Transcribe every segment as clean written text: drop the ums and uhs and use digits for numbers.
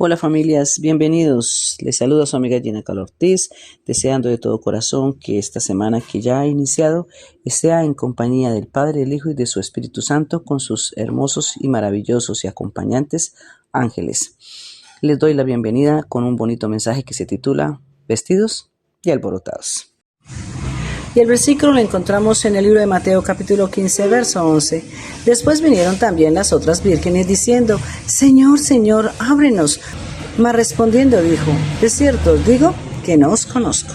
Hola familias, bienvenidos. Les saluda su amiga Gina Cal Ortiz, deseando de todo corazón que esta semana que ya ha iniciado sea en compañía del Padre, el Hijo y de su Espíritu Santo con sus hermosos y maravillosos y acompañantes ángeles. Les doy la bienvenida con un bonito mensaje que se titula Vestidos y alborotados. Y el versículo lo encontramos en el libro de Mateo capítulo 15, verso 11. Después vinieron también las otras vírgenes diciendo: Señor, Señor, ábrenos. Mas respondiendo dijo: de cierto os digo que no os conozco.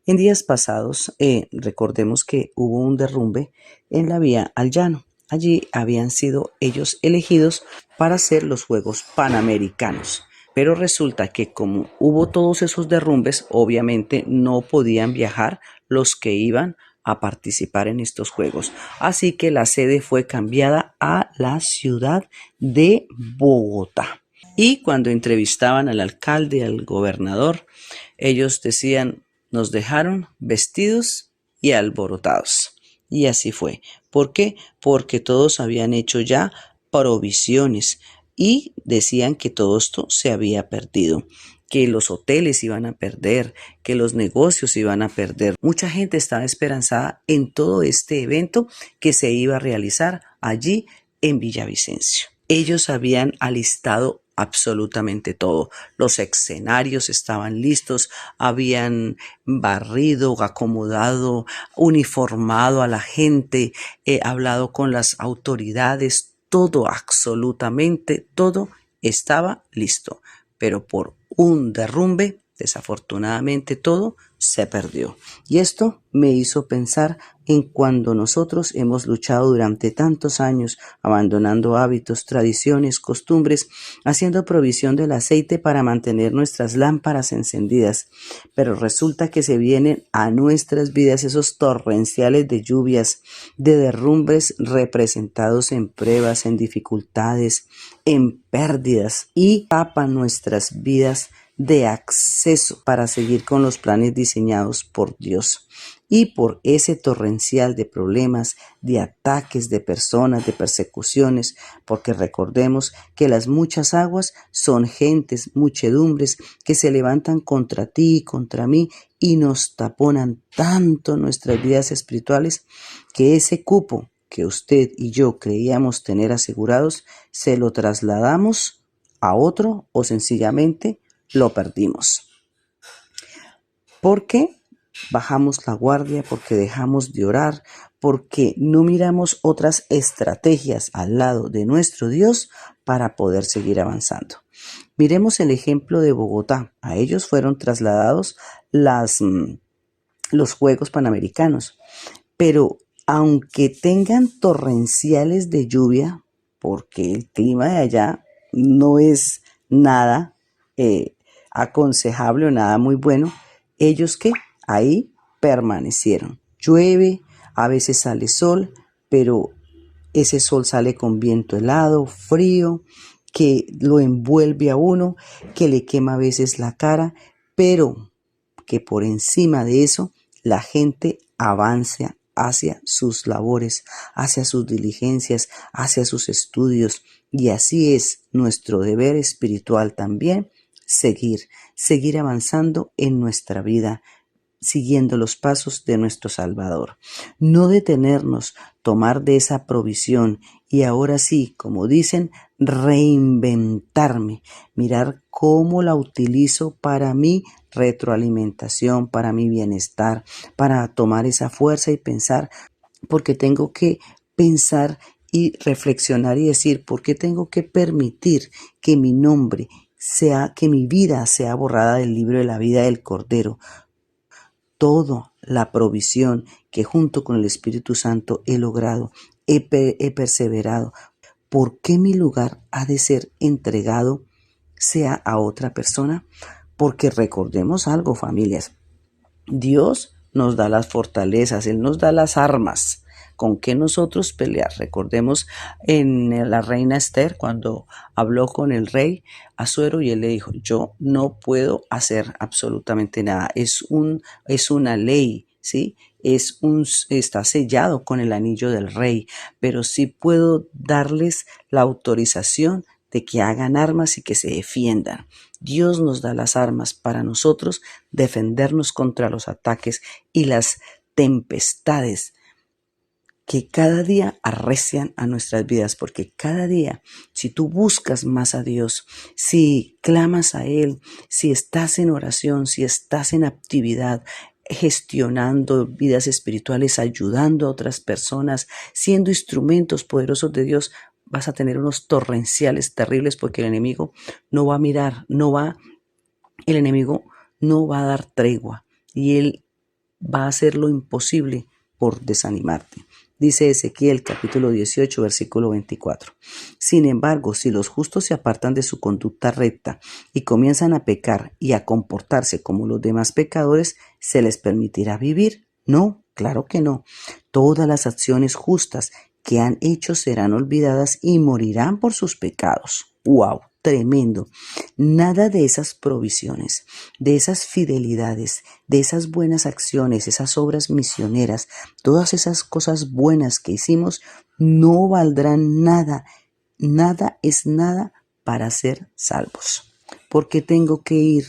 En días pasados, recordemos que hubo un derrumbe en la vía al llano. Allí habían sido ellos elegidos para hacer los Juegos Panamericanos. Pero resulta que como hubo todos esos derrumbes, obviamente no podían viajar los que iban a participar en estos Juegos. Así que la sede fue cambiada a la ciudad de Bogotá. Y cuando entrevistaban al alcalde y al gobernador, ellos decían: nos dejaron vestidos y alborotados. Y así fue. ¿Por qué? Porque todos habían hecho ya provisiones y decían que todo esto se había perdido, que los hoteles iban a perder, que los negocios iban a perder. Mucha gente estaba esperanzada en todo este evento que se iba a realizar allí en Villavicencio. Ellos habían alistado absolutamente todo. Los escenarios estaban listos, habían barrido, acomodado, uniformado a la gente, hablado con las autoridades, todo, absolutamente todo estaba listo. Pero por un derrumbe, desafortunadamente todo se perdió. Y esto me hizo pensar en cuando nosotros hemos luchado durante tantos años, abandonando hábitos, tradiciones, costumbres, haciendo provisión del aceite para mantener nuestras lámparas encendidas. Pero resulta que se vienen a nuestras vidas esos torrenciales de lluvias, de derrumbes representados en pruebas, en dificultades, en pérdidas, y tapan nuestras vidas de acceso para seguir con los planes diseñados por Dios. Y por ese torrencial de problemas, de ataques, de personas, de persecuciones, porque recordemos que las muchas aguas son gentes, muchedumbres que se levantan contra ti y contra mí y nos taponan tanto nuestras vidas espirituales, que ese cupo que usted y yo creíamos tener asegurados, se lo trasladamos a otro o sencillamente lo perdimos. Porque bajamos la guardia, porque dejamos de orar, porque no miramos otras estrategias al lado de nuestro Dios para poder seguir avanzando. Miremos el ejemplo de Bogotá. A ellos fueron trasladados los Juegos Panamericanos, pero aunque tengan torrenciales de lluvia, porque el clima de allá no es nada aconsejable o nada muy bueno, ellos que ahí permanecieron. Llueve, a veces sale sol, pero ese sol sale con viento helado, frío, que lo envuelve a uno, que le quema a veces la cara, pero que por encima de eso la gente avance hacia sus labores, hacia sus diligencias, hacia sus estudios. Y así es nuestro deber espiritual también, seguir avanzando en nuestra vida, siguiendo los pasos de nuestro Salvador. No detenernos, tomar de esa provisión y ahora sí, como dicen, reinventarme, mirar cómo la utilizo para mi retroalimentación, para mi bienestar, para tomar esa fuerza y pensar, porque tengo que pensar y reflexionar y decir, ¿por qué tengo que permitir que mi nombre que mi vida sea borrada del libro de la vida del Cordero? Toda la provisión que junto con el Espíritu Santo he logrado, he perseverado. ¿Por qué mi lugar ha de ser entregado sea a otra persona? Porque recordemos algo, familias. Dios nos da las fortalezas, Él nos da las armas con que nosotros pelear. Recordemos en la reina Esther cuando habló con el rey Asuero y él le dijo: yo no puedo hacer absolutamente nada, es una ley, ¿sí? Está sellado con el anillo del rey, pero sí puedo darles la autorización de que hagan armas y que se defiendan. Dios nos da las armas para nosotros defendernos contra los ataques y las tempestades que cada día arrecian a nuestras vidas, porque cada día, si tú buscas más a Dios, si clamas a Él, si estás en oración, si estás en actividad, gestionando vidas espirituales, ayudando a otras personas, siendo instrumentos poderosos de Dios, vas a tener unos torrenciales terribles, porque el enemigo no va a mirar, el enemigo no va a dar tregua y él va a hacer lo imposible por desanimarte. Dice Ezequiel capítulo 18, versículo 24. Sin embargo, si los justos se apartan de su conducta recta y comienzan a pecar y a comportarse como los demás pecadores, ¿se les permitirá vivir? No, claro que no. Todas las acciones justas que han hecho serán olvidadas y morirán por sus pecados. ¡Wow! Tremendo. Nada de esas provisiones, de esas fidelidades, de esas buenas acciones, esas obras misioneras, todas esas cosas buenas que hicimos no valdrán nada. Nada es nada para ser salvos. ¿Por qué tengo que ir?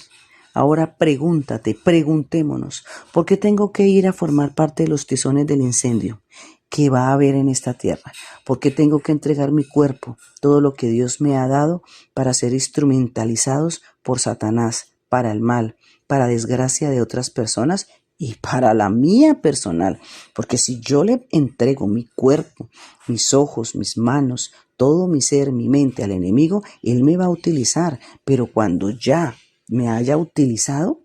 Ahora preguntémonos, ¿por qué tengo que ir a formar parte de los tizones del incendio que va a haber en esta tierra? ¿Por qué tengo que entregar mi cuerpo, todo lo que Dios me ha dado, para ser instrumentalizados por Satanás, para el mal, para desgracia de otras personas y para la mía personal? Porque si yo le entrego mi cuerpo, mis ojos, mis manos, todo mi ser, mi mente al enemigo, él me va a utilizar, pero cuando ya me haya utilizado,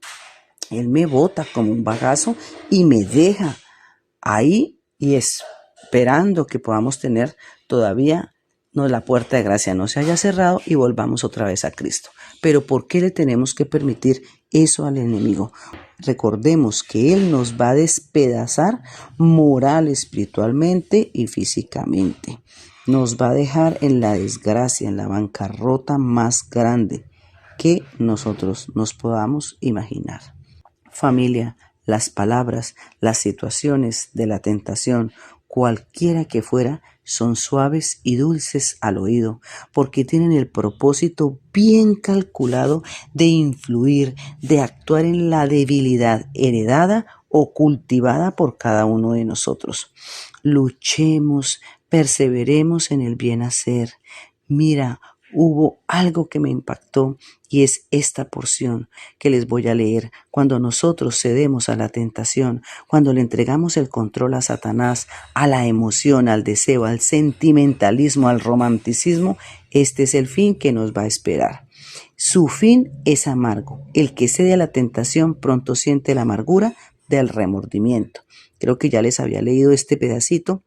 él me bota como un bagazo y me deja ahí y esperando que podamos tener todavía la puerta de gracia no se haya cerrado y volvamos otra vez a Cristo. Pero ¿por qué le tenemos que permitir eso al enemigo? Recordemos que Él nos va a despedazar moral, espiritualmente y físicamente. Nos va a dejar en la desgracia, en la bancarrota más grande que nosotros nos podamos imaginar. Familia, las palabras, las situaciones de la tentación, cualquiera que fuera, son suaves y dulces al oído, porque tienen el propósito bien calculado de influir, de actuar en la debilidad heredada o cultivada por cada uno de nosotros. Luchemos, perseveremos en el bien hacer. Mira, hubo algo que me impactó y es esta porción que les voy a leer. Cuando nosotros cedemos a la tentación, cuando le entregamos el control a Satanás, a la emoción, al deseo, al sentimentalismo, al romanticismo, este es el fin que nos va a esperar. Su fin es amargo. El que cede a la tentación pronto siente la amargura del remordimiento. Creo que ya les había leído este pedacito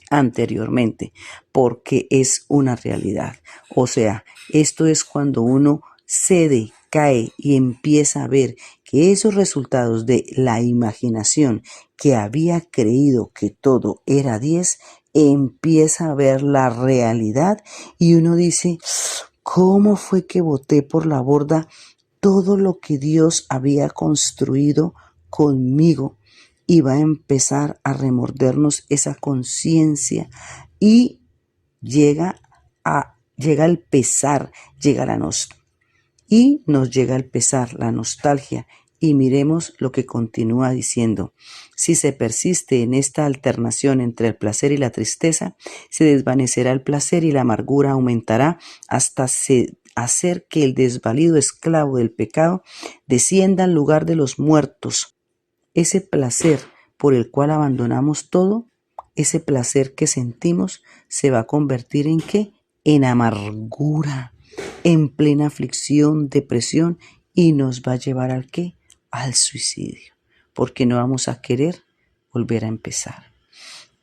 anteriormente, porque es una realidad. O sea, esto es cuando uno cede, cae y empieza a ver que esos resultados de la imaginación que había creído que todo era 10, empieza a ver la realidad y uno dice, ¿cómo fue que boté por la borda todo lo que Dios había construido conmigo? Y va a empezar a remordernos esa conciencia y llega el pesar, nos llega el pesar, la nostalgia. Y miremos lo que continúa diciendo. Si se persiste en esta alternación entre el placer y la tristeza, se desvanecerá el placer y la amargura aumentará hasta hacer que el desvalido esclavo del pecado descienda al lugar de los muertos. Ese placer por el cual abandonamos todo, ese placer que sentimos, se va a convertir ¿en qué? En amargura, en plena aflicción, depresión, y nos va a llevar ¿al qué? Al suicidio, porque no vamos a querer volver a empezar.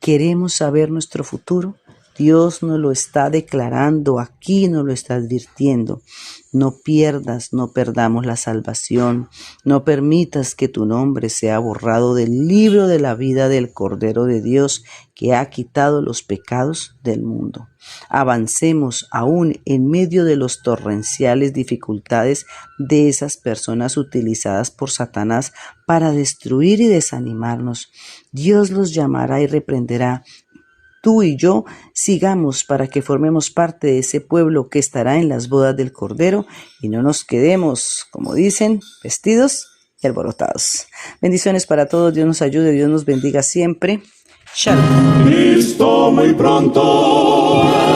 ¿Queremos saber nuestro futuro? Dios nos lo está declarando aquí, nos lo está advirtiendo. No perdamos la salvación. No permitas que tu nombre sea borrado del libro de la vida del Cordero de Dios que ha quitado los pecados del mundo. Avancemos aún en medio de los torrenciales dificultades de esas personas utilizadas por Satanás para destruir y desanimarnos. Dios los llamará y reprenderá tú y yo sigamos para que formemos parte de ese pueblo que estará en las bodas del Cordero y no nos quedemos, como dicen, vestidos y alborotados. Bendiciones para todos, Dios nos ayude, Dios nos bendiga siempre. Shalom. Cristo muy pronto